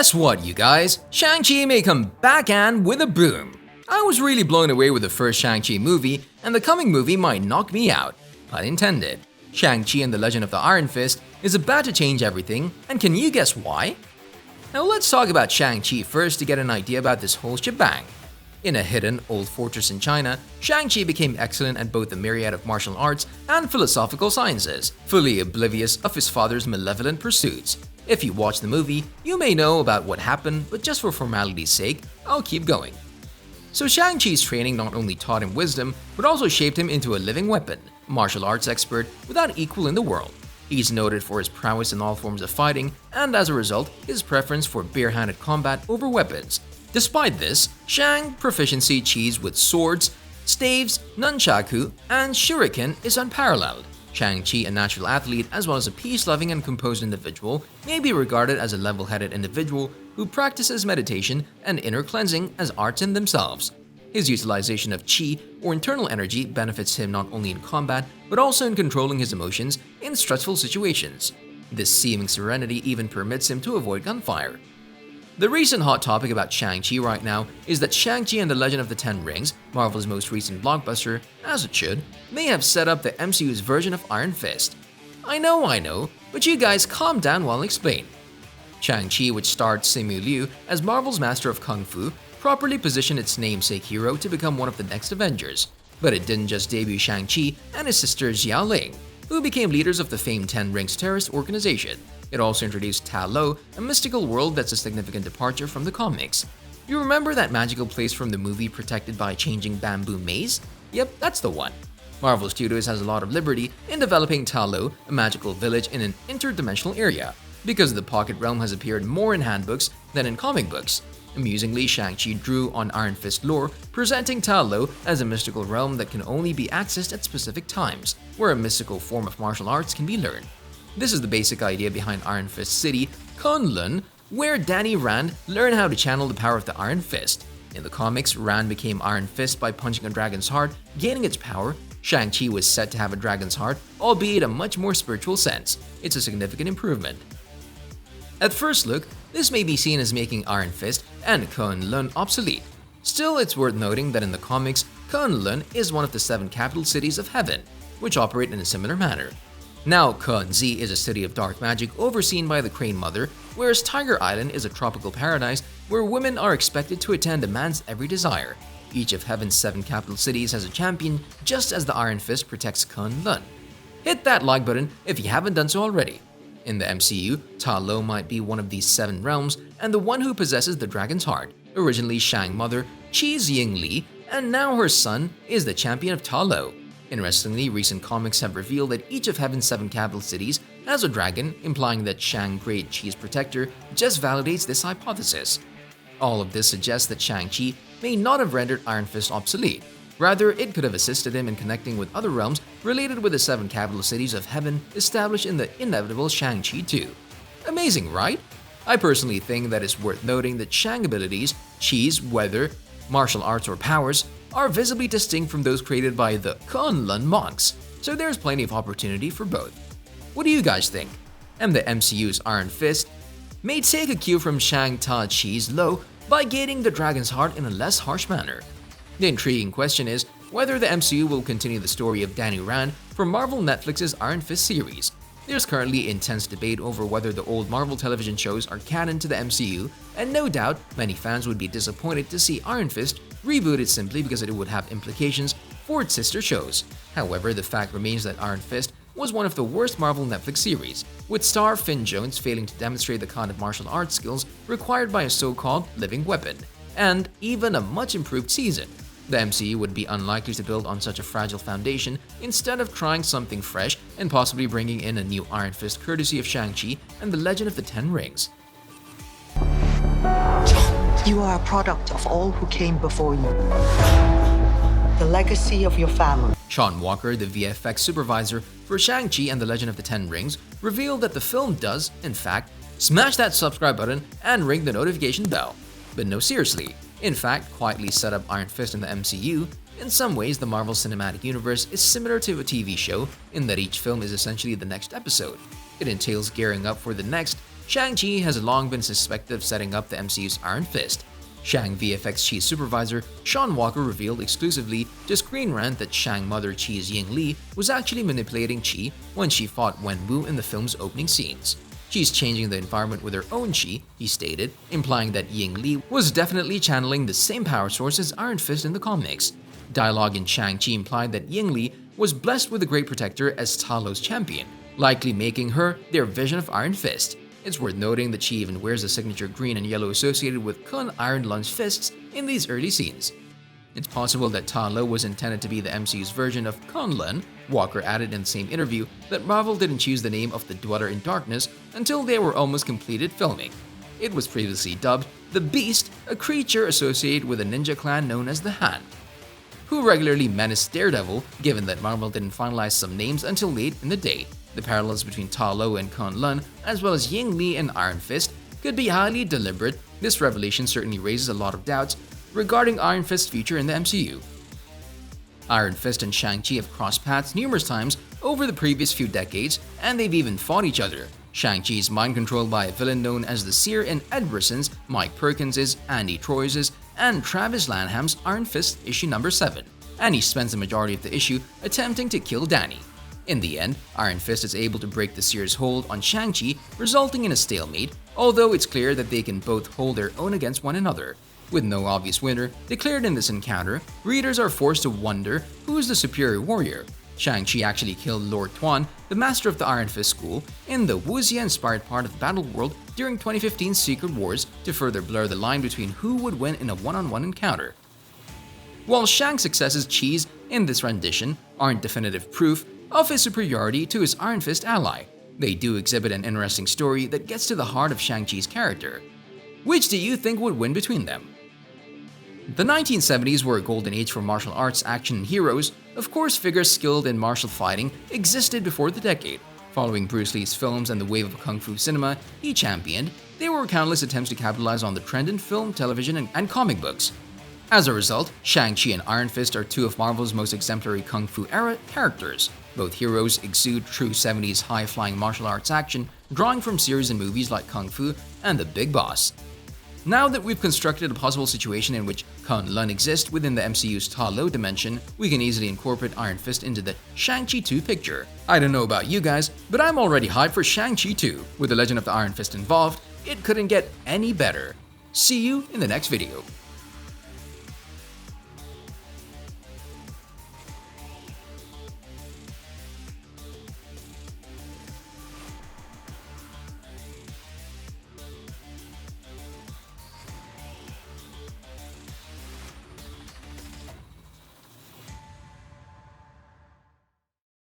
Guess what, you guys? Shang-Chi may come back and with a boom. I was really blown away with the first Shang-Chi movie, and the coming movie might knock me out. Pun intended. Shang-Chi and the Legend of the Iron Fist is about to change everything, and can you guess why? Now let's talk about Shang-Chi first to get an idea about this whole shebang. In a hidden, old fortress in China, Shang-Chi became excellent at both the myriad of martial arts and philosophical sciences, fully oblivious of his father's malevolent pursuits. If you watch the movie, you may know about what happened, but just for formality's sake, I'll keep going. So Shang-Chi's training not only taught him wisdom, but also shaped him into a living weapon, a martial arts expert without equal in the world. He's noted for his prowess in all forms of fighting, and as a result, his preference for bare-handed combat over weapons. Despite this, Shang's proficiency Chi's with swords, staves, nunchaku, and shuriken is unparalleled. Shang-Chi, a natural athlete as well as a peace-loving and composed individual, may be regarded as a level-headed individual who practices meditation and inner cleansing as arts in themselves. His utilization of Chi, or internal energy, benefits him not only in combat, but also in controlling his emotions in stressful situations. This seeming serenity even permits him to avoid gunfire. The recent hot topic about Shang-Chi right now is that Shang-Chi and the Legend of the Ten Rings, Marvel's most recent blockbuster, as it should, may have set up the MCU's version of Iron Fist. I know, but you guys calm down while I explain. Shang-Chi, which starred Simu Liu as Marvel's master of Kung Fu, properly positioned its namesake hero to become one of the next Avengers. But it didn't just debut Shang-Chi and his sister Xia Ling, who became leaders of the famed Ten Rings terrorist organization. It also introduced Ta Lo, a mystical world that's a significant departure from the comics. You remember that magical place from the movie protected by a changing bamboo maze? Yep, that's the one. Marvel Studios has a lot of liberty in developing Ta Lo, a magical village in an interdimensional area, because the Pocket Realm has appeared more in handbooks than in comic books. Amusingly, Shang-Chi drew on Iron Fist lore, presenting Ta Lo as a mystical realm that can only be accessed at specific times, where a mystical form of martial arts can be learned. This is the basic idea behind Iron Fist City, Kunlun, where Danny Rand learned how to channel the power of the Iron Fist. In the comics, Rand became Iron Fist by punching a dragon's heart, gaining its power. Shang-Chi was said to have a dragon's heart, albeit a much more spiritual sense. It's a significant improvement. At first look, this may be seen as making Iron Fist and Kunlun obsolete. Still, it's worth noting that in the comics, Kunlun is one of the 7 capital cities of heaven, which operate in a similar manner. Now, Kunzi is a city of dark magic overseen by the Crane Mother, whereas Tiger Island is a tropical paradise where women are expected to attend a man's every desire. Each of Heaven's 7 capital cities has a champion, just as the Iron Fist protects Kunlun. Hit that like button if you haven't done so already. In the MCU, Ta Lo might be one of these 7 realms and the one who possesses the dragon's heart. Originally Shang Mother, Chi Xing Li, and now her son is the champion of Ta Lo. Interestingly, recent comics have revealed that each of Heaven's 7 capital cities has a dragon, implying that Shang, Great Chi's protector, just validates this hypothesis. All of this suggests that Shang-Chi may not have rendered Iron Fist obsolete. Rather, it could have assisted him in connecting with other realms related with the 7 capital cities of heaven established in the inevitable Shang-Chi 2. Amazing, right? I personally think that it's worth noting that Shang abilities, Chi's, whether martial arts or powers, are visibly distinct from those created by the Kunlun monks, so there's plenty of opportunity for both. What do you guys think? And the MCU's Iron Fist may take a cue from Shang-Ta Chi's Lo by gaining the dragon's heart in a less harsh manner. The intriguing question is whether the MCU will continue the story of Danny Rand from Marvel Netflix's Iron Fist series. There's currently intense debate over whether the old Marvel television shows are canon to the MCU, and no doubt many fans would be disappointed to see Iron Fist rebooted simply because it would have implications for its sister shows. However, the fact remains that Iron Fist was one of the worst Marvel Netflix series, with star Finn Jones failing to demonstrate the kind of martial arts skills required by a so-called living weapon, and even a much improved season. The MCU would be unlikely to build on such a fragile foundation instead of trying something fresh and possibly bringing in a new Iron Fist courtesy of Shang-Chi and the Legend of the Ten Rings. You are a product of all who came before you. The legacy of your family. Sean Walker, the VFX supervisor for Shang-Chi and the Legend of the Ten Rings, revealed that the film does, in fact, smash that subscribe button and ring the notification bell. But no, seriously. In fact, quietly set up Iron Fist in the MCU. In some ways, the Marvel Cinematic Universe is similar to a TV show in that each film is essentially the next episode. It entails gearing up for the next, Shang-Chi has long been suspected of setting up the MCU's Iron Fist. Shang VFX Chief Supervisor Sean Walker revealed exclusively to Screen Rant that Shang mother Chi's Ying Li was actually manipulating Chi when she fought Wenwu in the film's opening scenes. She's changing the environment with her own Chi, he stated, implying that Ying Li was definitely channeling the same power source as Iron Fist in the comics. Dialogue in Shang-Chi implied that Ying Li was blessed with a great protector as Ta Lo's champion, likely making her their vision of Iron Fist. It's worth noting that she even wears the signature green and yellow associated with Kun Iron Lun's fists in these early scenes. It's possible that Ta Lo was intended to be the MCU's version of Kunlun. Walker added in the same interview that Marvel didn't choose the name of the Dweller in Darkness until they were almost completed filming. It was previously dubbed the Beast, a creature associated with a ninja clan known as the Hand, who regularly menaced Daredevil, given that Marvel didn't finalize some names until late in the day. The parallels between Ta Lo and Kunlun, as well as Ying Li and Iron Fist, could be highly deliberate. This revelation certainly raises a lot of doubts regarding Iron Fist's future in the MCU. Iron Fist and Shang-Chi have crossed paths numerous times over the previous few decades, and they've even fought each other. Shang-Chi is mind-controlled by a villain known as the Seer in Ed Brisson's, Mike Perkins's, Andy Troy's, and Travis Lanham's Iron Fist issue number 7, and he spends the majority of the issue attempting to kill Danny. In the end, Iron Fist is able to break the Seer's hold on Shang-Chi, resulting in a stalemate, although it's clear that they can both hold their own against one another. With no obvious winner declared in this encounter, readers are forced to wonder who is the superior warrior. Shang-Chi actually killed Lord Tuan, the master of the Iron Fist school, in the Wuxia-inspired part of Battle World during 2015's Secret Wars to further blur the line between who would win in a one-on-one encounter. While Shang's successes Chi's in this rendition aren't definitive proof of his superiority to his Iron Fist ally, they do exhibit an interesting story that gets to the heart of Shang-Chi's character. Which do you think would win between them? The 1970s were a golden age for martial arts action and heroes. Of course, figures skilled in martial fighting existed before the decade. Following Bruce Lee's films and the wave of kung fu cinema he championed, there were countless attempts to capitalize on the trend in film, television, and comic books. As a result, Shang-Chi and Iron Fist are two of Marvel's most exemplary kung fu era characters. Both heroes exude true 70s high-flying martial arts action, drawing from series and movies like Kung Fu and The Big Boss. Now that we've constructed a possible situation in which Kunlun exists within the MCU's Ta Lo dimension, we can easily incorporate Iron Fist into the Shang-Chi 2 picture. I don't know about you guys, but I'm already hyped for Shang-Chi 2. With the Legend of the Iron Fist involved, it couldn't get any better. See you in the next video.